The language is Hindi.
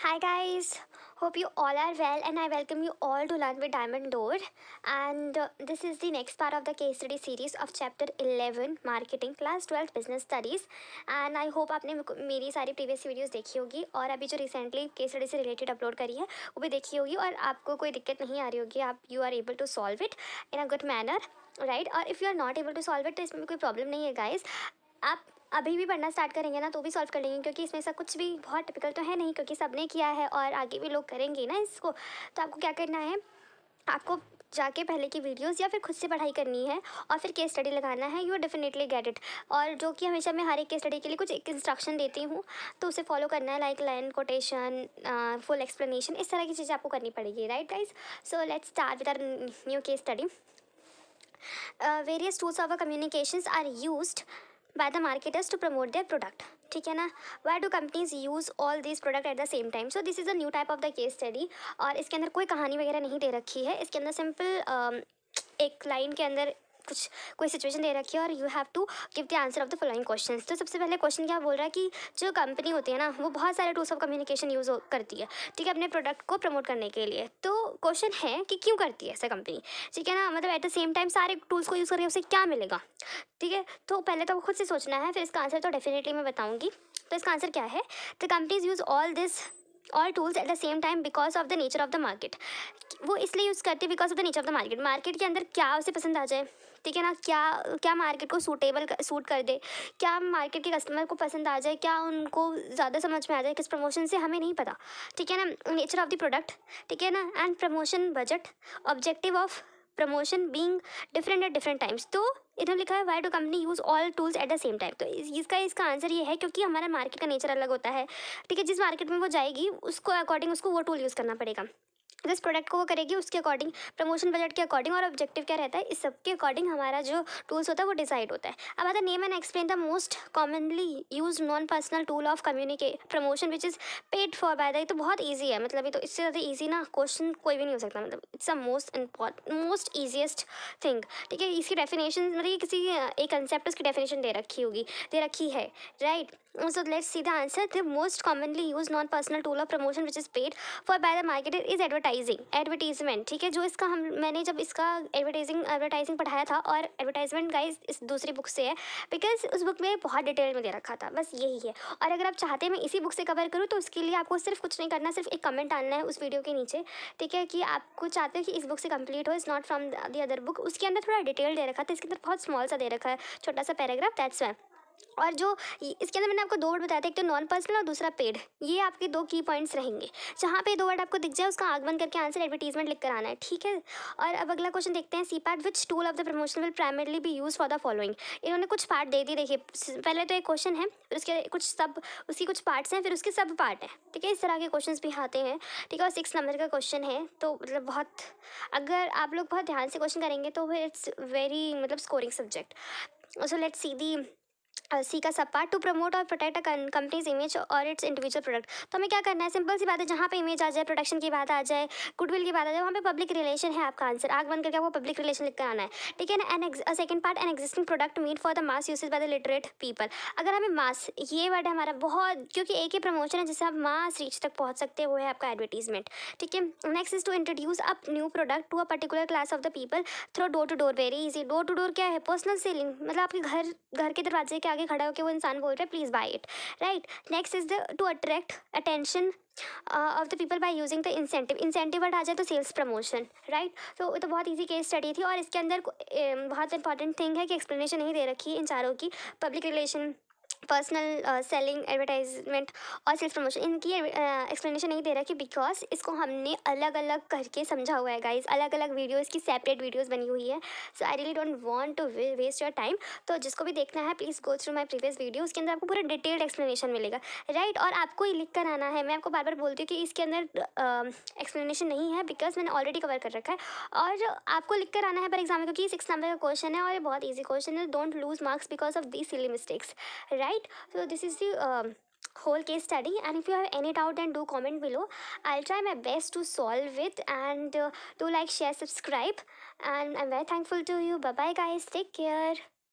Hi guys, hope you all are well and I welcome you all to Learn with Diamond Door. And this is the next part of the case study series of chapter 11 Marketing Class 12 Business Studies. And I hope आपने मेरी सारी प्रीवियस वीडियोस देखी होगी और अभी जो रिसेंटली केस स्टडी से रिलेटेड अपलोड करी है वो भी देखी होगी और आपको कोई दिक्कत नहीं आ रही होगी. आप you are able to solve it in a good manner, right. और if you are not able to solve it तो इसमें कोई प्रॉब्लम नहीं है गाइज. आप अभी भी पढ़ना स्टार्ट करेंगे ना तो भी सॉल्व कर लेंगे, क्योंकि इसमें ऐसा कुछ भी बहुत टिपिकल तो है नहीं, क्योंकि सबने किया है और आगे भी लोग करेंगे ना इसको. तो आपको क्या करना है, आपको जाके पहले की वीडियोस या फिर खुद से पढ़ाई करनी है और फिर केस स्टडी लगाना है. You definitely get it. और जो कि हमेशा मैं हर एक केस स्टडी के लिए कुछ एक इंस्ट्रक्शन देती हूँ तो उसे फॉलो करना है, like line quotation, full explanation, इस तरह की चीज़ें आपको करनी पड़ेगी, right guys. So let's start with our new case study. Various tools of communications are used by the marketers to promote their product. ठीक है ना. Why do companies use all these product at the same time? So this is a new type of the case study. और इसके अंदर कोई कहानी वगैरह नहीं दे रखी है. इसके अंदर सिंपल एक लाइन के अंदर कुछ कोई सिचुएशन दे रखी है और you have to give the answer of the following questions. तो सबसे पहले क्वेश्चन क्या बोल रहा है कि जो कंपनी होती है ना वो बहुत सारे टूल्स ऑफ कम्युनिकेशन यूज़ करती है, ठीक है, अपने प्रोडक्ट को प्रमोट करने के लिए. तो क्वेश्चन है कि क्यों करती है ऐसा कंपनी, ठीक है ना. मतलब एट द सेम टाइम सारे टूल्स को यूज़ करके उसे क्या मिलेगा, ठीक है. तो पहले तो खुद से सोचना है, फिर इसका आंसर तो डेफिनेटली मैं बताऊँगी. तो इसका आंसर क्या है, the companies use all tools at the same time because of the nature of the market. वो इसलिए यूज़ करती है because of the nature of the market. Market के अंदर क्या उसे पसंद आ जाए, ठीक है ना, क्या मार्केट को सूट कर दे, क्या मार्केट के कस्टमर को पसंद आ जाए, क्या उनको ज़्यादा समझ में आ जाए किस प्रमोशन से, हमें नहीं पता, ठीक है ना. नेचर ऑफ द प्रोडक्ट, ठीक है ना, and promotion budget, objective of promotion being different at different times. तो इधर लिखा है why do company use all tools at the same time. तो इसका आंसर ये है क्योंकि हमारा मार्केट का नेचर अलग होता है, ठीक है. जिस मार्केट में वो जाएगी उसको अकॉर्डिंग उसको वो टूल यूज़ करना पड़ेगा. जिस प्रोडक्ट को वो करेगी उसके अकॉर्डिंग, प्रमोशन बजट के अकॉर्डिंग, और ऑब्जेक्टिव क्या रहता है, इस सब के अकॉर्डिंग हमारा जो टूल्स होता है वो डिसाइड होता है. अब आता name and explain the most commonly use non personal tool of communicate promotion which is paid for by the. तो बहुत ईजी है, मतलब ये तो इससे ज़्यादा ईजी ना क्वेश्चन कोई भी नहीं हो सकता. मतलब it's a most easiest thing, ठीक है. इसकी डेफिनेशन मतलब ये किसी एक कंसेप्ट उसकी डेफिनेशन दे रखी है, right. So let's see the answer. The most commonly used non-personal tool of promotion which is paid for by the marketer is advertisement, ठीक है. जो इसका मैंने जब इसका एडवर्टाइजिंग पढ़ाया था, और एडवर्टाइजमेंट गाइस इस दूसरी बुक से है बिकॉज उस बुक में बहुत डिटेल में दे रखा था, बस यही है. और अगर आप चाहते हैं मैं इसी बुक से कवर करूँ तो उसके लिए आपको सिर्फ कुछ नहीं करना, सिर्फ एक कमेंट डालना है उस वीडियो के नीचे, ठीक है, कि आपको चाहते हैं कि इस बुक से कंप्लीट हो, is not from the other book. उसके अंदर थोड़ा डिटेल दे रखा था, इसके अंदर बहुत स्मॉल सा दे रखा है, छोटा सा पैराग्राफ, दैट्स वाई. और जो इसके अंदर मैंने आपको दो वर्ड बताया था, एक तो नॉन पर्सनल और दूसरा पेड. ये आपके दो की पॉइंट्स रहेंगे. जहाँ पे दो वर्ड आपको दिख जाए उसका आग बंद करके आंसर एडवर्टीजमेंट लिख कर आना है, ठीक है. और अब अगला क्वेश्चन देखते हैं. C part which tool of the promotion will primarily be use for the following. इन्होंने कुछ पार्ट दे दिए, देखिए. पहले तो एक क्वेश्चन है, फिर उसके कुछ सब उसकी कुछ पार्ट्स हैं, फिर उसके सब पार्ट हैं, ठीक है. इस तरह के क्वेश्चन भी आते हैं, ठीक है. और 6 नंबर का क्वेश्चन है, तो मतलब बहुत, अगर आप लोग बहुत ध्यान से क्वेश्चन करेंगे तो फिर इट्स वेरी मतलब scoring subject. So let's see the C का सब पार्ट. टू प्रमोट और प्रोटेक्ट अ कंपनीज इमेज और इट्स इंडिविजुअल प्रोडक्ट. तो हमें क्या करना है, सिंपल सी बात है, जहाँ पे इमेज आ जाए, प्रोडक्शन की बात आ जाए, गुडविल की बात आ जाए, वहाँ पे पब्लिक रिलेशन है आपका आंसर. आग बंद करके आपको पब्लिक रिलेशन लिख कर आना है, ठीक है ना. And second part, an existing product made for the mass usage by the literate people. अगर हमें मास, ये वर्ड है हमारा बहुत, क्योंकि एक ही प्रमोशन है जिससे आप मास रीच तक पहुँच सकते हैं, वो है आपका एडवर्टीजमेंट, ठीक है. Next is to introduce a new product to a particular class of the people through door to door. Very easy. Door to door क्या है, पर्सनल सेलिंग, मतलब आपके घर के दरवाजे के आगे खड़ा होकर वो इंसान बोल रहे हैं please buy it, right. Next is the to attract attention of the people by using the incentive word आ जाए तो सेल्स प्रमोशन, राइट. तो बहुत इजी केस स्टडी थी. और इसके अंदर बहुत इंपॉर्टेंट थिंग है कि एक्सप्लेनेशन नहीं दे रखी इन चारों की. Public relation, personal selling, advertisement और सेल्स प्रमोशन, इनकी एक्सप्लेनेशन नहीं दे रखी बिकॉज इसको हमने अलग अलग करके समझा हुआ है गाइज. अलग अलग वीडियो, इसकी सेपरेट वीडियोस बनी हुई है. So I really don't want to waste your time. तो जिसको भी देखना है please go through my previous video, उसके अंदर आपको पूरा डिटेल्ड एक्सप्लेनेशन मिलेगा, राइट. और आपको ही लिख कर आना है. मैं आपको बार बार बोलती हूँ कि इसके अंदर एक्सप्लेनेशन नहीं है बिकॉज मैंने ऑलरेडी कवर कर रखा है. और आपको लिख कर आना है पर एग्जाम में, क्योंकि 6 नंबर का क्वेश्चन है और ये बहुत ईजी क्वेश्चन है. Don't lose marks because of the silly mistakes, right. So this is the whole case study, and if you have any doubt then do comment below. I'll try my best to solve it, and do like, share, subscribe, and I'm very thankful to you. Bye bye guys, take care.